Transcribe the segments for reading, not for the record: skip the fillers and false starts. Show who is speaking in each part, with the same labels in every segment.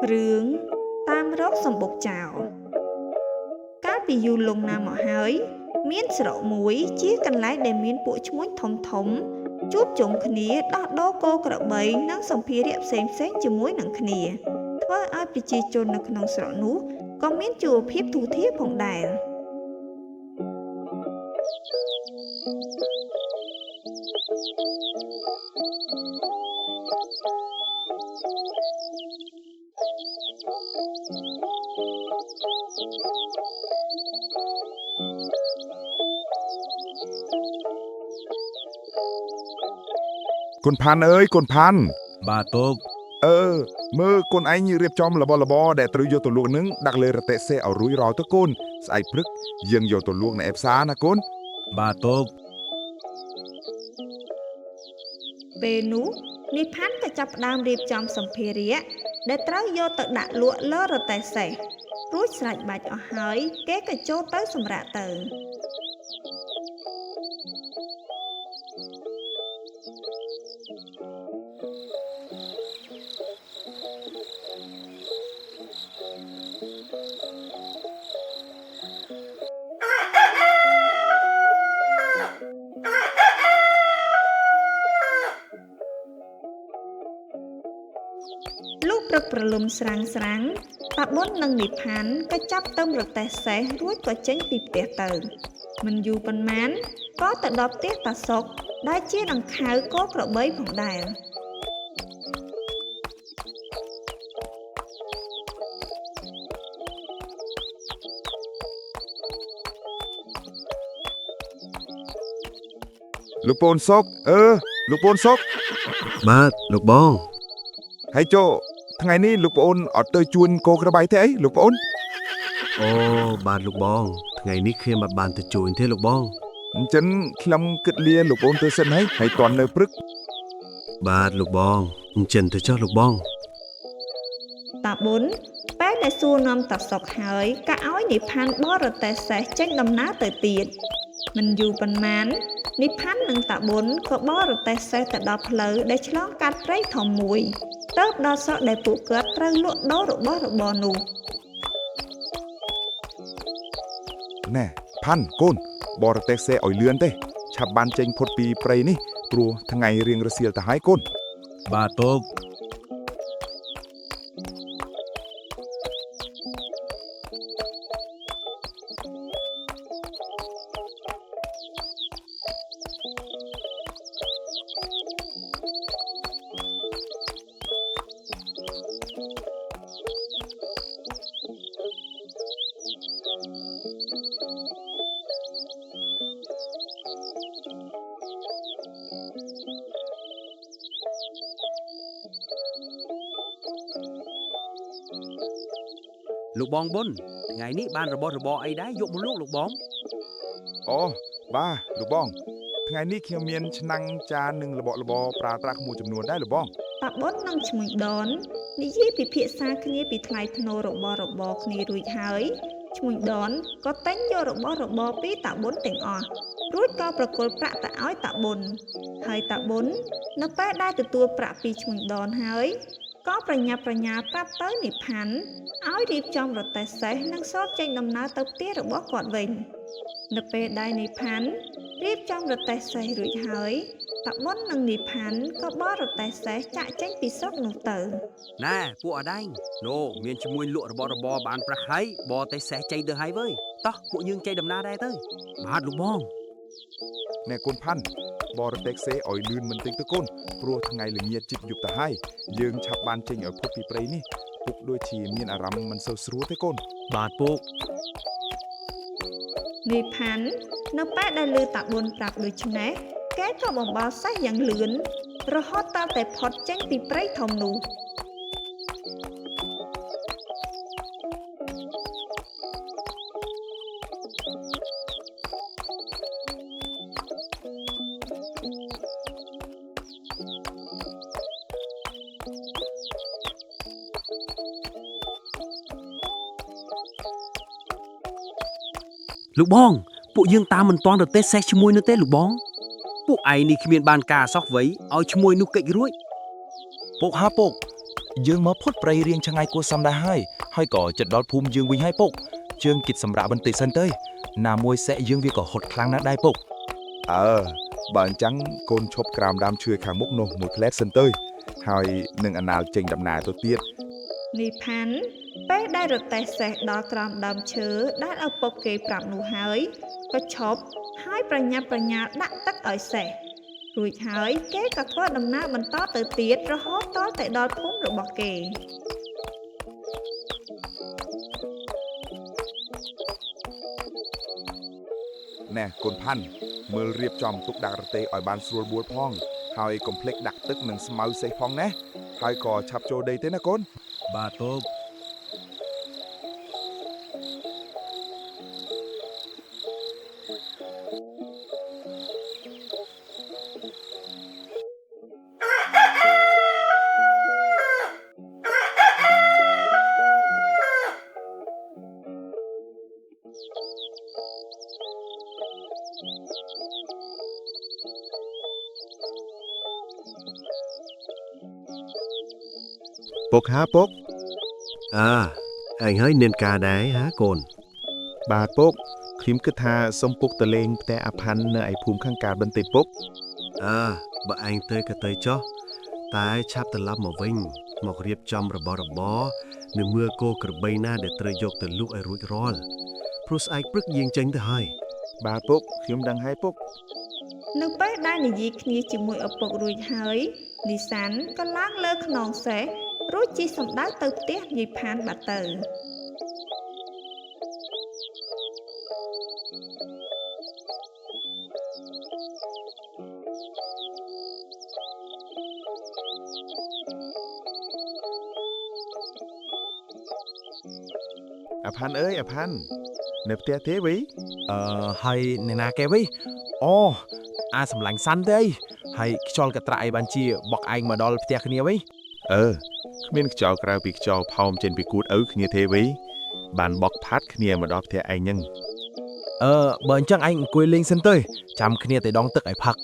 Speaker 1: រឿងតាមរកសម្បុកចោលកាលពីយូរលង់ណាស់មកហើយមានស្រុកមួយជាកន្លែងដែលមានពួកឈ្មួញធំជួបជុំគ្នាដោះដូរគោក្របីនិងសម្ភារៈផ្សេងជាមួយនឹងគ្នាធ្វើឲ្យប្រជាជននៅក្នុងស្រុកនោះក៏មានជីវភាពទូធាផងដែរ
Speaker 2: កូនផាន់អើយកូនផាន់
Speaker 3: បាទទូក
Speaker 2: មើលកូនឯងរៀបចំរបរដែលត្រូវយកទៅលក់នឹងដាក់លើរទេះសេឲ្យរួចរាល់ទៅកូនស្អែកព្រឹកយើងយកទៅលក់នៅឯផ្សារណាកូន
Speaker 3: បាទទូក
Speaker 1: ពេលនោះនិផាន់ក៏ចាប់ផ្ដើមរៀបចំសម្ភារៈដែលត្រូវយកទៅដាក់លក់លើរទេះសេះរួចស្រេចបាច់អស់ហើយគេក៏ចូលទៅសម្រាកទៅលុះព្រឹកព្រលឹមស្រាងតាប៊ុននិងនិផាន់ក៏ចាប់ទឹមរទេះសេះរួចក៏ចេញពីផ្ទះទៅមិនយូរប៉ុន្មានក៏ទៅដល់ផ្ទះតាសុកដែលជាដង្ខៅគោក្របីផងដែរ
Speaker 2: លោកពូនសុកលោកពូនសុក
Speaker 3: បាទលោកបង
Speaker 2: ហើយចុះថ្ងៃនេះលោកប្អូនអត់ទៅជួញគោក្របីទេអីលោកប្អូន
Speaker 3: អូបាទលោកបងថ្ងៃនេះខ្ញុំមិនបានទៅជួញទេលោកបង
Speaker 2: អញ្ចឹងខ្ញុំគិតលាលោកប្អូនទៅសិនហើយតន់នៅព្រឹក
Speaker 3: បាទលោកបងអញ្ចឹងទៅចុះលោកបង
Speaker 1: តាប៊ុនពេលដែលសួរនាំតាសុកហើយក៏ឲ្យនិផាន់បរទេះសេះចេញដំណើរទៅទៀតមិនយូរប៉ុន្មាននិផាន់និងតាប៊ុនក៏បរទេះសេះទៅដល់ផ្លូវដែលឆ្លងកាត់ព្រៃធំមួយទៅដល់ស្រុកដែលពួកគាត់ត្រូវលក់ដូររបស់របរនោះ
Speaker 2: ណែផាន់កូនបរទេះសេះឲ្យលឿនទេឆាប់បានចេញផុតពីព្រៃនេះព្រោះថ្ងៃរៀងរសៀលទៅហើយកូន
Speaker 3: បាទទូកលោកបងប៊ុនថ្ងៃនេះបានរបស់របរអីដែរយកមកលោកបង
Speaker 2: អូបាទលោកបងថ្ងៃនេះខ្ញុំមានឆ្នាំងចាននិងរបរប្រើប្រាស់មួយចំនួនដែរលោកបង
Speaker 1: តាប៊ុននិងឈ្មោះដននិយាយពិភាក្សាគ្នាពីថ្លៃធ្នូរបស់របរគ្នារួចហើយឈ្មោះដនក៏តែងយករបស់របរពីតាប៊ុនទាំងអស់រួចក៏ប្រគល់ប្រាក់ទៅឲ្យតាប៊ុនហើយតាប៊ុននៅពេលដែលទទួលប្រាក់ពីឈ្មោះដនហើយក៏ប្រញាប់ប្រញាល់ប្រាប់ទៅនិផាន់ឲ្យរៀបចំរទេះសេះនិងសូមចេញដំណើរទៅផ្ទះរបស់គាត់វិញនៅពេលដែលនិផាន់រៀបចំរទេះសេះរួចហើយតាប៊ុននិងនិផាន់ក៏បររទេះសេះចាក់ចេញពីស្រុកនោះទៅ
Speaker 3: ណែពួកអដែងនោះមានជាមួយលក់របស់របរបានប្រាស់ហើយបរទេះសេះចេញទៅហើយវើយតោះពួកយើងចេញដំណើរដែរទៅបាទលោកបង
Speaker 2: ណែកូនផាន់បរទេះសេឲ្យលឿនមិនតិចទៅកូនព្រោះថ្ងៃល្ងាចជិតយប់ទៅហើយយើងឆាប់បានចេញឲ្យផុតពីព្រៃនេះពុកដូចជាមានអារម្មណ៍មិនសូវស្រួលទេកូន
Speaker 3: បាទពុក
Speaker 1: និផាន់នៅពេលដែលឮតាប៊ុនប្រាប់ដូច្នេះគេក៏បំបល់សេះយ៉ាងលឿនរហូតដល់តែផុតចេញពីព្រៃធំនោះ
Speaker 3: លោកបងពួកយើងតាមមិនទាន់រទេះសេះជាមួយនោះទេលោកបងពួកឯងនេះគ្មានបានការសោះវៃឲ្យឈ្មោះនោះកិច្ចរួច
Speaker 2: ពុកហាពុក
Speaker 4: យើងមកផុតប្រៃរៀងឆ្ងាយគួរសមដែរហើយក៏ចិត្តដល់ភូមិយើងវិញហើយពុកជើងគិតសម្រាប់បន្តិចសិនទៅណាមួយសេះយើងវាក៏ហត់ខ្លាំងណាស់ដែរពុក
Speaker 2: បើអញ្ចឹងកូនឈប់ក្រាមដើមឈើខាងមុខនោះមួយផ្លែតសិនទៅហើយនឹងអាណាលចេញដំណើរទៅទៀត
Speaker 1: នេះផាន់ពេលដែលរទេះសេះដល់ក្រោមដើមឈើដែលឪពុកគេប្រាប់នោះហើយក៏ឈប់ហើយប្រញាប់ប្រញាល់ដាក់ទឹកឲ្យសេះរួចហើយគេក៏ធ្វើដំណើរបន្តទៅទៀតរហូតទាល់តែដល់ភូមិរបស់គេ
Speaker 2: ណែកូនផាន់មើលរៀបចំទុកដាក់រទេះឲ្យបានស្រួលបួលផងហើយកុំភ្លេចដាក់ទឹកនិងស្មៅសេះផងណាហើយក៏ឆាប់ចូលដីទេណាកូន
Speaker 3: បាទពុក
Speaker 5: ពុកហ่าពុក
Speaker 3: អញហើយមានការដែរហាកូន
Speaker 5: បាទពុកខ្ញុំគិតថាសុំពុកទៅលេងផ្ទះអាផាន់នៅឯភូមិខាងកើតបន្តិចពុក
Speaker 3: បើអញទៅក៏ទៅចុះតែឆាប់ត្រឡប់មកវិញមករៀបចំរបស់របរនិងមើលគោក្របីណាដែលត្រូវយកទៅលក់ឲ្យរួចរាល់ព្រោះស្អែកព្រឹកយាងចេញទៅហើយ
Speaker 5: បាទពុកខ្ញុំដឹងហើយពុក
Speaker 1: នៅពេលដែលនិយាយគ្នាជាមួយឪពុករួចហើយលីសាន់ក៏ឡើងលើខ្នងសេះរួចជិះសំដៅទៅផ្ទះយាយផានបាត់ទៅ
Speaker 5: អាផាន់អើយអាផាន់នៅផ្ទះទេវី
Speaker 4: ហើយអ្នកណាគេវីអូអាសម្លាញ់សាន់ទេហើយខ្យល់កត្រាក់អីបានជាបកឯងមកដល់ផ្ទះគ្នាវី
Speaker 5: គ្មានខ្យល់ក្រៅពីខ្យល់ផោមចេញពីគួតឪគ្នាទេវីបានបកផាត់គ្នាមកដល់ផ្ទះឯងហ្នឹង
Speaker 4: បើអញ្ចឹងឯងអង្គុយលេងសិនទៅចាំគ្នាទៅដងទឹកឲ្យផឹក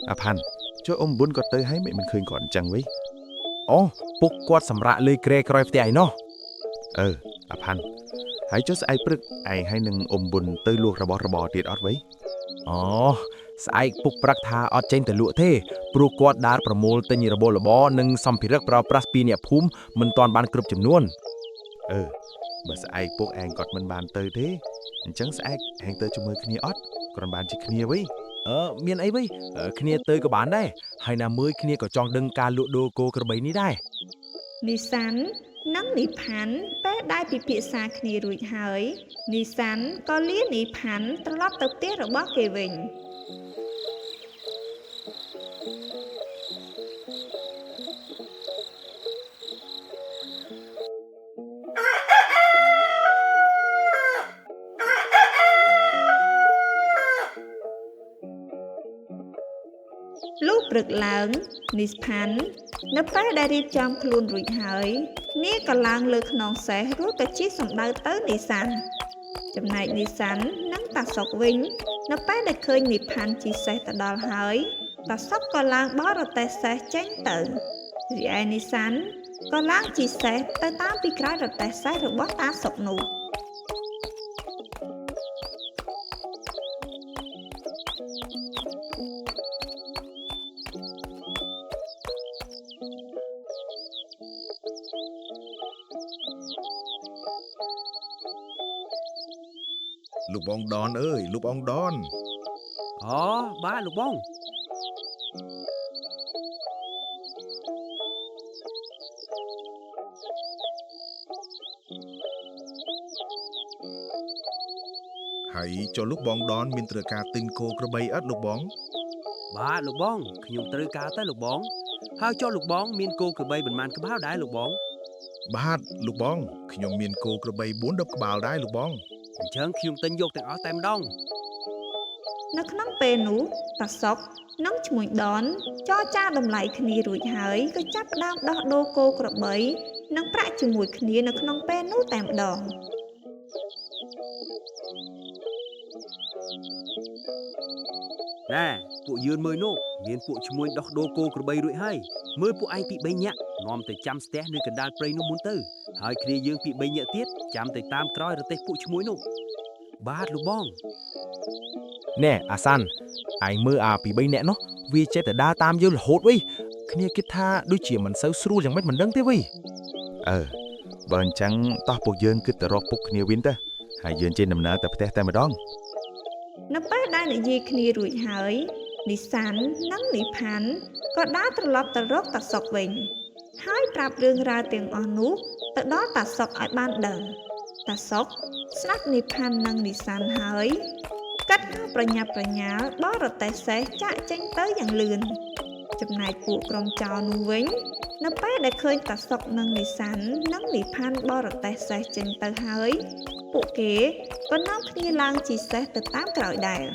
Speaker 5: អាផាន់ចូលអ៊ំប៊ុនគាត់ទៅហើយមិនឃើញគាត់អញ្ចឹងវី
Speaker 4: អូពុកគាត់សម្រាកលើក្រែក្រោយផ្ទះឯណោះ
Speaker 5: អាផាន់ហើយចុះស្អែកព្រឹកឯងហើយនឹងអ៊ំប៊ុនទៅលក់របស់របរទៀតអត់វី
Speaker 4: អូស្អែកពុកប្រាប់ថាអត់ចេញទៅលក់ទេព្រោះគាត់ដើរប្រមូលទិញរបស់របរនិងសម្ភារៈប្រើប្រាស់ពីអ្នកភូមិមិនទាន់បានគ្រប់ចំនួន
Speaker 5: បើស្អែកពុកឯងគាត់មិនបានទៅទេអញ្ចឹងស្អែកឯងទៅជាមួយគ្នាអត់គ្រាន់បានជាគ្នាវី
Speaker 4: មានអីវិញគ្នាទៅក៏បានដែរហើយណាមួយគ្នាក៏ចង់ដឹងការលក់ដូរគោក្របីនេះដែរ
Speaker 1: នីសាន់និងនីផាន់ពេលដែលពិភាក្សាគ្នារួចហើយនីសាន់ក៏លានីផាន់ត្រឡប់ទៅផ្ទះរបស់គេវិញលុះព្រឹកឡើងនីសផាន់នៅពេលដែលរៀបចំខ្លួនរួចហើយនាងក៏ឡើងលើខ្នងសេះរួចក៏ជិះសំដៅទៅនីសាន់ចំណែកនីសាន់និងតាសុកវិញនៅពេលដែលឃើញនីផាន់ជិះសេះទៅដល់ហើយតាសុកក៏ឡើងបរទេះសេះចេញទៅរីឯនីសាន់ក៏ឡើងជិះសេះទៅតាមពីក្រោយរទេះសេះរបស់តាសុកនោះ
Speaker 5: លោកបងដនអើយលោកបងដន
Speaker 3: បាទលោកបង
Speaker 5: ហើយចុះលោកបងដនមានត្រូវការទិញគោក្របីអត់លោកបង
Speaker 3: បាទលោកបងខ្ញុំត្រូវការទៅលោកបងហើយចុះលោកបងមានគោក្របីប៉ុន្មានក្បាលដែរលោកបង
Speaker 5: បាទលោកបងខ្ញុំមានគោក្របី 4-10 ក្បាលដែរលោកបង
Speaker 3: អញ្ចឹងខ្ញុំទិញយកទាំងអស់តែម្ដង
Speaker 1: នៅក្នុងពេលនោះតាសុកនិងឈ្មួញដនចរចាតម្លៃគ្នារួចហើយក៏ចាប់ផ្ដើមដោះដូរគោក្របីនិងប្រាក់ជាមួយគ្នានៅក្នុងពេលនោះតែម្ដង
Speaker 3: ណែពួកយឿនមើលនោះមានពួកឈ្មួញដោះដូរគោក្របីរួចហើយមើលពួកឯងពី3ញាក់នាំទៅចាំស្ទះនៅកណ្ដាលព្រៃនោះមុនទៅហើយគ្នាយើងពី3ញាក់ទៀតចាំទៅតាមក្រោយរទេះពួកឈ្មួញនោះបាទលោកបង
Speaker 4: ណែអាសាន់ឯងមើលអាពី3នាក់នោះវាចេះតែដើរតាមយើងរហូតវិញគ្នាគិតថាដូចជាមិនសូវស្រួលយ៉ាងម៉េចមិនដឹងទេវិញ
Speaker 5: បើអញ្ចឹងតោះពួកយើងគិតទៅរកពុកគ្នាវិញទៅហើយយើងចេញដំណើរទៅផ្ទះតែម្ដង
Speaker 1: នៅពេលដែលនិយាយគ្នារួចហើយនីសាននិងនីផាន់ក៏ដើរត្រឡប់ទៅរកតាសុកវិញហើយប្រាប់រឿងរ៉ាវទាំងអស់នោះទៅដល់តាសុកឲ្យបានដឹងតាសុកស្ដាប់នីផាន់និងនីសានហើយកាត់ក៏ប្រញាប់ប្រញាល់បរទេះសេះចាក់ចេញទៅយ៉ាងលឿនចំណែកពួកក្រុមចោរនោះវិញនៅពេលដែលឃើញតាសុកនិងនីសាននិងនីផាន់បរទេះសេះចេញទៅហើយពួកគេក៏នាំគ្នាឡើងជិះសេះទៅតាមក្រោយដែរ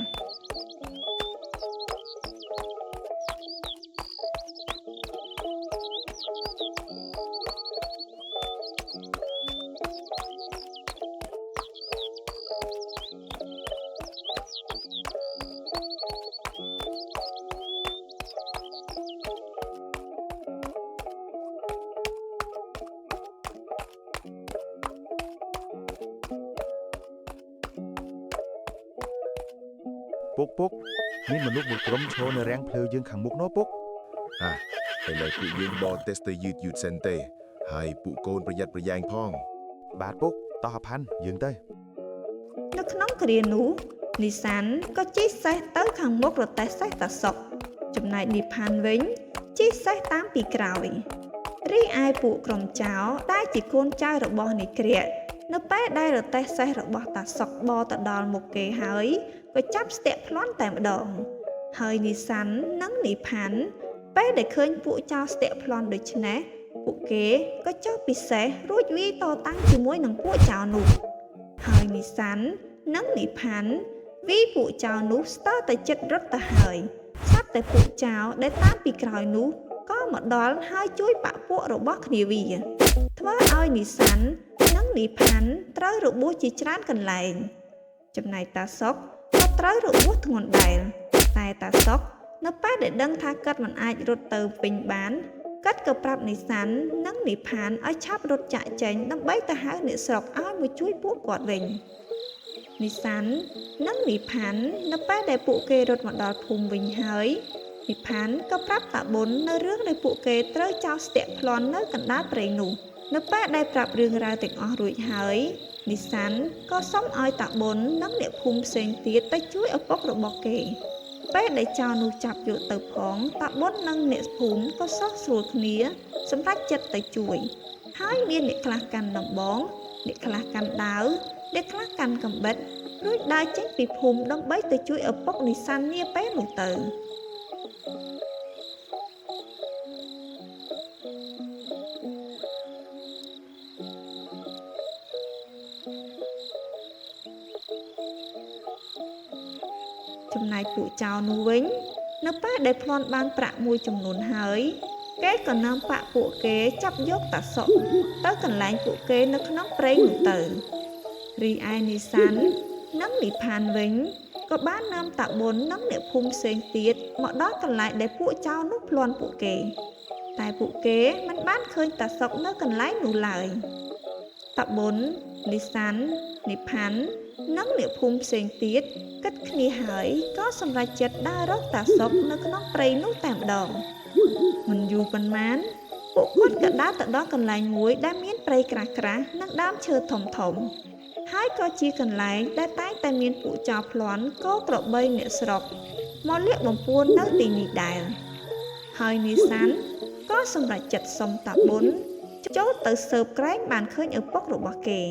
Speaker 5: ពុកមានមនុស្សមួយក្រុមឈរនៅរាំងភ្លៅយើងខាងមុខនោះពុក
Speaker 2: ឥឡូវពួកយើងបរទេះទៅយឺតសិនទេហើយពួកកូនប្រយ័ត្នប្រយែងផង
Speaker 5: បាទពុកតោះអាផាន់យើងទៅ
Speaker 1: នៅក្នុងគ្រានោះនីសានក៏ជិះសេះទៅខាងមុខរទេះសេះតាសុកចំណែកនីផាន់វិញជិះសេះតាមពីក្រោយរីឯពួកក្រុមចៅដែលជាកូនចៅរបស់នីក្រាកនៅពេលដែលរទេះសេះរបស់តាសុកបរទៅដល់មុខគេហើយក៏ចាប់ស្ទាក់ប្លន់តែម្ដងហើយនីសាននិងនីផាន់ពេលដែលឃើញពួកចៅស្ទាក់ប្លន់ដូច្នេះពួកគេក៏ចុះពីសេះរួចវាយតតាំងជាមួយនឹងពួកចៅនោះហើយនីសាននិងនីផាន់វាយពួកចៅនោះស្ទើរតែចិត្តរត់ទៅហើយស្រាប់តែពួកចៅដែលតាមពីក្រោយនោះក៏មកដល់ហើយជួយបាក់ពួករបស់គ្នាវាធ្វើឲ្យនីសាននិងនីផាន់ត្រូវរបួសជាច្រើនកន្លែងចំណែកតាសុកក៏ត្រូវរបួសធ្ងន់ដែរតែតាសុកនៅពេលដែលដឹងថាគាត់មិនអាចរត់ទៅវិញបានគាត់ក៏ប្រាប់នីសាននិងនីផាន់ឲ្យឆាប់រត់ចាក់ចេញដើម្បីទៅហៅអ្នកស្រុកឲ្យមកជួយពួកគាត់វិញនីសាននិងនីផាន់នៅពេលដែលពួកគេរត់មកដល់ភូមិវិញហើយនីផាន់ក៏ប្រាប់តាប៊ុននៅរឿងដែលពួកគេត្រូវចោលស្ទាក់ប្លន់នៅកណ្ដាលព្រៃនោះនៅពេលដែលប្រាប់រឿងរ៉ាវទាំងអស់រួចហើយនីសានក៏សុំឲ្យតាប៊ុននិងអ្នកភូមិផ្សេងទៀតទៅជួយឪពុករបស់គេពេលដែលចៅនោះចាប់យកទៅផងតាប៊ុននិងអ្នកភូមិក៏សោះស្រួលគ្នាសម្រាប់ចិត្តទៅជួយហើយមានអ្នកខ្លះកាន់ដំបងអ្នកខ្លះកាន់ដាវអ្នកខ្លះកាន់កាំបិតរួចដើរចេញពីភូមិដើម្បីទៅជួយឪពុកនីសាននាពេលនោះទៅចំណែកពួកចៅនោះវិញនៅពេលដែលប្លន់បានប្រាក់មួយចំនួនហើយគេក៏នាំបាក់ពួកគេចាប់យកតាសុកទៅកន្លែងពួកគេនៅក្នុងព្រៃនោះទៅរីឯនីសាននិងនីផានវិញក៏បាននាំតាប៊ុននិងអ្នកភូមិផ្សេងទៀតមកដល់កន្លែងដែលពួកចៅនោះប្លន់ពួកគេតែពួកគេមិនបានឃើញតាសុកនៅកន្លែងនោះឡើយតាប៊ុននីសាននីផាននិងអ្នកភូមិផ្សេងទៀតគិតគ្នាហើយក៏សម្រេចចិត្តដើររកតាសុកនៅក្នុងព្រៃនោះតែម្ដងមិនយូរប៉ុន្មានពួកគាត់ក៏ដើរទៅដល់កន្លែងមួយដែលមានព្រៃក្រាស់ៗនិងដើមឈើធំៗហើយក៏ជាកន្លែងដែលតែងតែមានពួកចោរប្លន់គោក្របីអ្នកស្រុកមកលាក់បំពួននៅទីនេះដែរហើយនីសានក៏សម្រេចចិត្តសុំតាប៊ុនចូលទៅស៊ើបក្រែងបានឃើញឪពុករបស់គេ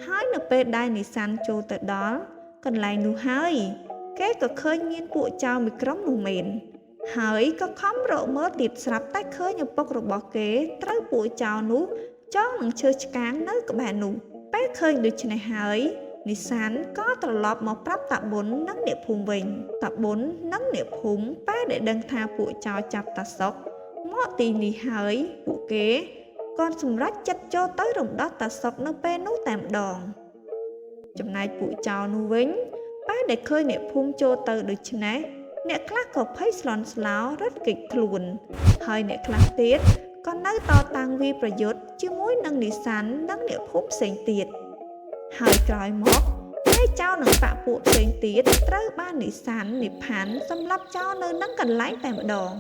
Speaker 1: ហើយនៅពេលដែលនីសានចូលទៅដល់កន្លែងនោះហើយគេក៏ឃើញមានពួកចៅមួយក្រុមនោះមែនហើយក៏ខំរកមើលទៀតស្រាប់តែឃើញឪពុករបស់គេត្រូវពួកចៅនោះចងនឹងឈើឆ្កាងនៅក្បែរនោះពេលឃើញដូច្នេះហើយនីសានក៏ត្រឡប់មកប្រាប់តាប៊ុននិងអ្នកភូមិវិញតាប៊ុននិងអ្នកភូមិពេលដែលដឹងថាពួកចៅចាប់តាសុកមកទីនេះហើយពួកគេក៏សម្រេចចិត្តចូលទៅរំដោះតាសុកនៅពេលនោះតែម្ដងចំណែកពួកចៅនោះវិញព តែដែលឃើញអ្នកភូមិចូលទៅដូច្នេះអ្នកខ្លះក៏ភ័យស្លន់ស្លោរត់គេចខ្លួនហើយអ្នកខ្លះទៀតក៏នៅតតាំងវាប្រយុទ្ធជាមួយនឹងនិសាននិងអ្នកភូមិផ្សេងទៀតហើយក្រោយមកតែចៅនឹងបពពួកផ្សេងទៀតត្រូវបាននិសាននិផានសម្លាប់ចោលនៅនឹងកន្លែងតែម្ដង